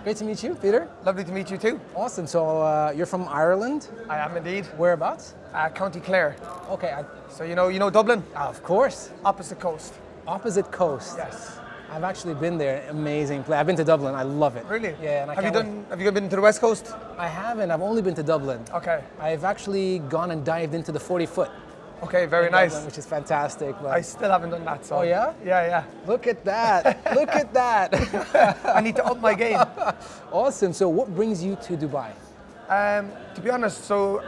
Great to meet you, Peter. Lovely to meet you too. Awesome. So you're from Ireland? I am indeed. Whereabouts? County Clare. Okay. So you know Dublin? Of course. Opposite coast. Opposite coast. Yes. I've actually been there. Amazing place. I've been to Dublin. I love it. Really? Yeah. And Have you been to the West Coast? I haven't. I've only been to Dublin. Okay. I've actually gone and dived into the 40-foot. Okay, very nice. Dublin, which is fantastic. But I still haven't done that. So. Oh yeah? Yeah. Look at that. Look at that. I need to up my game. Awesome. So what brings you to Dubai? To be honest, so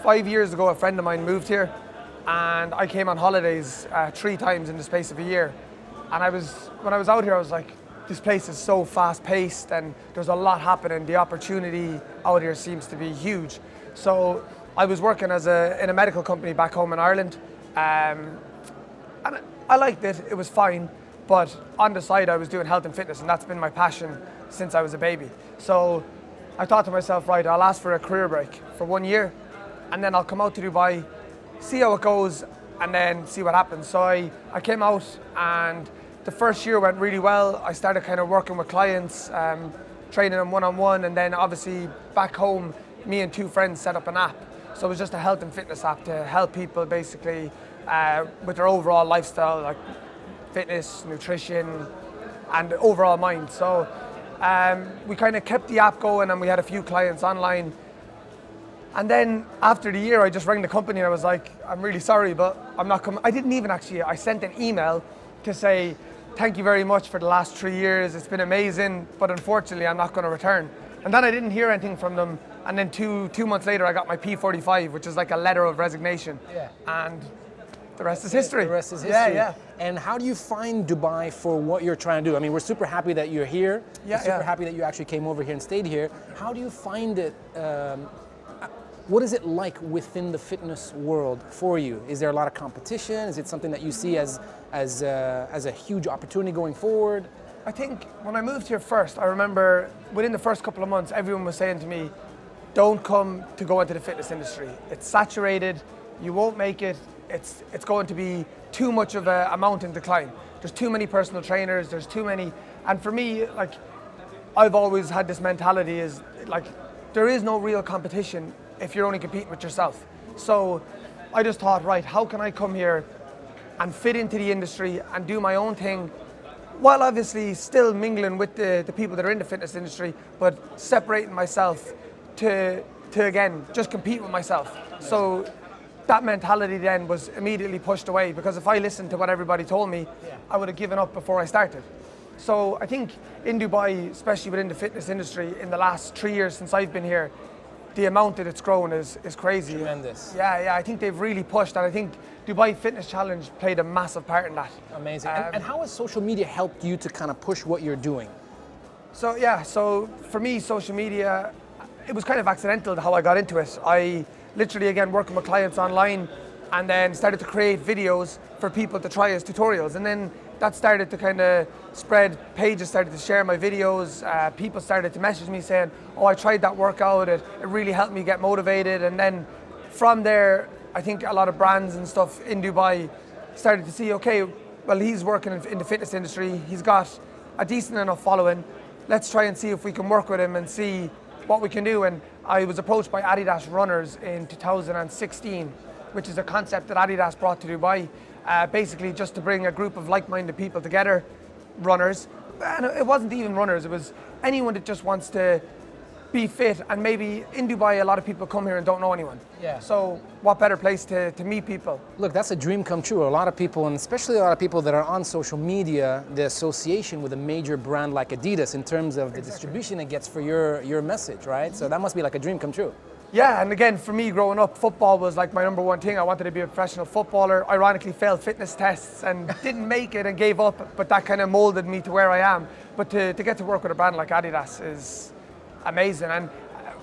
5 years ago, a friend of mine moved here, and I came on holidays 3 times in the space of a year. And when I was out here, I was like, this place is so fast-paced, and there's a lot happening. The opportunity out here seems to be huge. So I was working in a medical company back home in Ireland, and I liked it. It was fine, but on the side, I was doing health and fitness, and that's been my passion since I was a baby. So I thought to myself, right, I'll ask for a career break for 1 year, and then I'll come out to Dubai, see how it goes, and then see what happens. So I came out, and the first year went really well. I started kind of working with clients, training them one-on-one, and then obviously back home, me and 2 friends set up an app. So it was just a health and fitness app to help people basically with their overall lifestyle, like fitness, nutrition, and overall mind. So we kind of kept the app going, and we had a few clients online. And then after the year, I just rang the company and I was like, I'm really sorry, but I'm not coming. I didn't even actually, I sent an email to say, thank you very much for the last 3 years. It's been amazing, but unfortunately, I'm not going to return. And then I didn't hear anything from them. And then two months later, I got my P45, which is like a letter of resignation. Yeah. And the rest is history. The rest is history. Yeah. And how do you find Dubai for what you're trying to do? I mean, we're super happy that you're here. Yeah, we're super happy that you actually came over here and stayed here. How do you find it? What is it like within the fitness world for you? Is there a lot of competition? Is it something that you see as a huge opportunity going forward? I think when I moved here first, I remember within the first couple of months, everyone was saying to me, don't come to go into the fitness industry. It's saturated, you won't make it, it's going to be too much of a mountain to climb. There's too many personal trainers, there's too many, and for me, like, I've always had this mentality is, like, there is no real competition if you're only competing with yourself. So I just thought, right, how can I come here and fit into the industry and do my own thing, while obviously still mingling with the people that are in the fitness industry, but separating myself to again, just compete with myself. So that mentality then was immediately pushed away, because if I listened to what everybody told me, I would have given up before I started. So I think in Dubai, especially within the fitness industry, in the last 3 years since I've been here, the amount that it's grown is crazy. Tremendous. Yeah, I think they've really pushed, and I think Dubai Fitness Challenge played a massive part in that. Amazing. And how has social media helped you to kind of push what you're doing? So for me, social media, it was kind of accidental how I got into it. I literally, again, working with clients online, and then started to create videos for people to try as tutorials. And then that started to kind of spread. Pages started to share my videos. People started to message me saying, oh, I tried that workout. It really helped me get motivated. And then from there, I think a lot of brands and stuff in Dubai started to see, okay, well, he's working in the fitness industry. He's got a decent enough following. Let's try and see if we can work with him and see what we can do. And I was approached by Adidas runners in 2016, which is a concept that Adidas brought to Dubai, basically just to bring a group of like-minded people together, runners. And it wasn't even runners, it was anyone that just wants to be fit. And maybe in Dubai, a lot of people come here and don't know anyone. Yeah. So what better place to meet people? Look, that's a dream come true. A lot of people, and especially a lot of people that are on social media, the association with a major brand like Adidas in terms of the distribution it gets for your message, right? So that must be like a dream come true. Yeah, and again, for me growing up, football was like my number one thing. I wanted to be a professional footballer. Ironically, failed fitness tests and didn't make it and gave up, but that kind of molded me to where I am. But to get to work with a brand like Adidas is amazing. And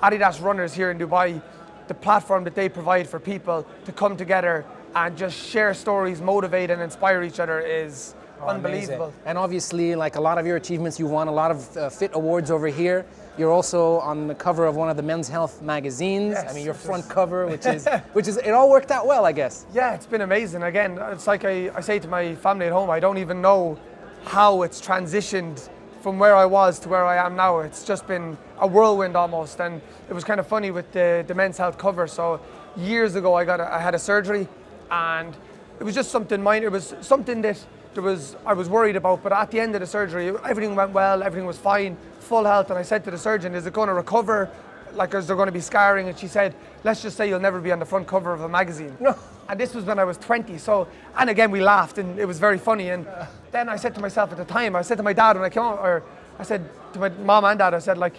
Adidas runners here in Dubai, the platform that they provide for people to come together and just share stories, motivate and inspire each other is unbelievable. Amazing. And obviously, like a lot of your achievements, you won a lot of fit awards over here. You're also on the cover of one of the Men's Health magazines. Yes, I mean, your front cover, which is, it all worked out well, I guess. Yeah, it's been amazing. Again, it's like I say to my family at home, I don't even know how it's transitioned from where I was to where I am now, it's just been a whirlwind almost. And it was kind of funny with the men's health cover. So years ago, I had a surgery, and it was just something minor. It was something that I was worried about, but at the end of the surgery, everything went well, everything was fine, full health. And I said to the surgeon, is it going to recover? Like, is there going to be scarring? And she said, let's just say you'll never be on the front cover of a magazine. No. And this was when I was 20. So, and again, we laughed and it was very funny. And then I said to myself at the time, I said to my dad when I came out, or I said to my mom and dad, I said, like,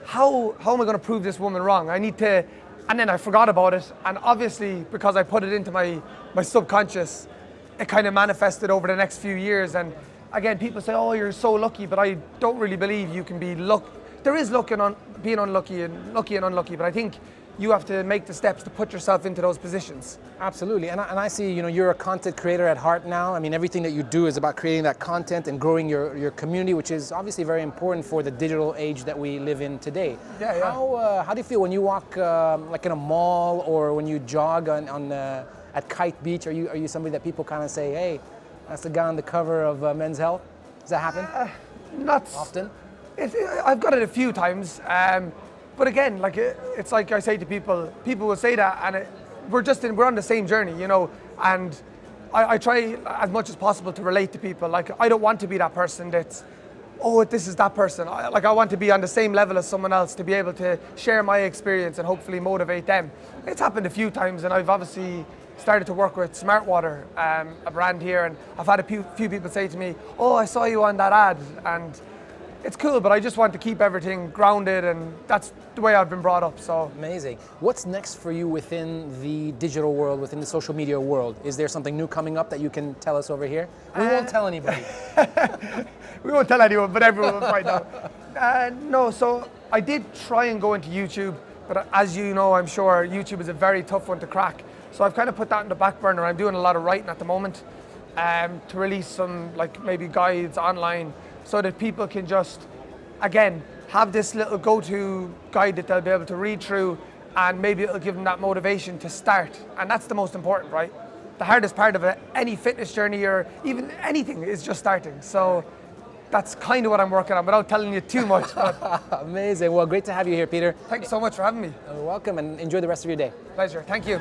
how am I going to prove this woman wrong? I need to, and then I forgot about it. And obviously, because I put it into my subconscious, it kind of manifested over the next few years. And again, people say, oh, you're so lucky, but I don't really believe you can be lucky. There is luck in being unlucky and lucky and unlucky, but I think you have to make the steps to put yourself into those positions. Absolutely, and I see, you're a content creator at heart now. I mean, everything that you do is about creating that content and growing your community, which is obviously very important for the digital age that we live in today. Yeah. How do you feel when you walk like in a mall or when you jog at Kite Beach? Are you somebody that people kind of say, hey, that's the guy on the cover of Men's Health? Does that happen? Not often. I've got it a few times, but again, like it's like I say to people will say that, and we're on the same journey, and I try as much as possible to relate to people. Like, I don't want to be that person that's, oh, this is that person. I want to be on the same level as someone else, to be able to share my experience and hopefully motivate them. It's happened a few times, and I've obviously started to work with Smart Water, a brand here, and I've had a few people say to me, oh, I saw you on that ad, and it's cool, but I just want to keep everything grounded, and that's the way I've been brought up. So amazing. What's next for you within the digital world, within the social media world? Is there something new coming up that you can tell us over here? We won't tell anybody. We won't tell anyone, but everyone will find out. No, so I did try and go into YouTube, but as you know, I'm sure YouTube is a very tough one to crack. So I've kind of put that in the back burner. I'm doing a lot of writing at the moment to release some, like, maybe guides online, so that people can just, again, have this little go-to guide that they'll be able to read through, and maybe it'll give them that motivation to start. And that's the most important, right? The hardest part of any fitness journey or even anything is just starting. So that's kind of what I'm working on without telling you too much. Amazing. Well, great to have you here, Peter. Thanks so much for having me. You're welcome, and enjoy the rest of your day. Pleasure. Thank you.